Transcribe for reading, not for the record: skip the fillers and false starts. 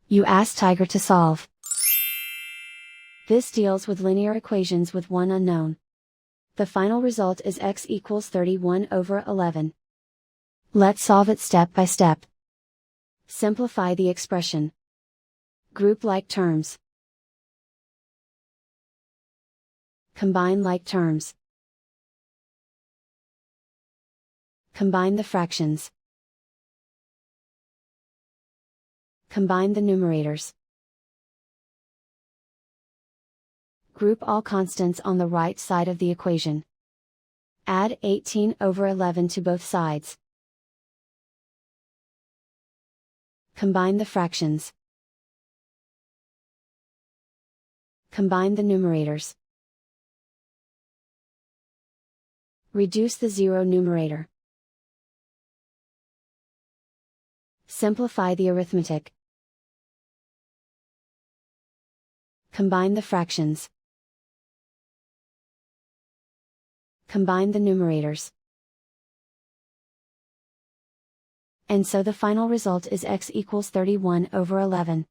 You ask Tiger to solve. This deals with linear equations with one unknown. The final result is x equals 31/11. Let's solve it step by step. Simplify the expression. Group like terms. Combine like terms. Combine the fractions. Combine the numerators. Group all constants on the right side of the equation. Add 18/11 to both sides. Combine the fractions. Combine the numerators. Reduce the zero numerator. Simplify the arithmetic. Combine the fractions. Combine the numerators. And so the final result is x equals 31/11.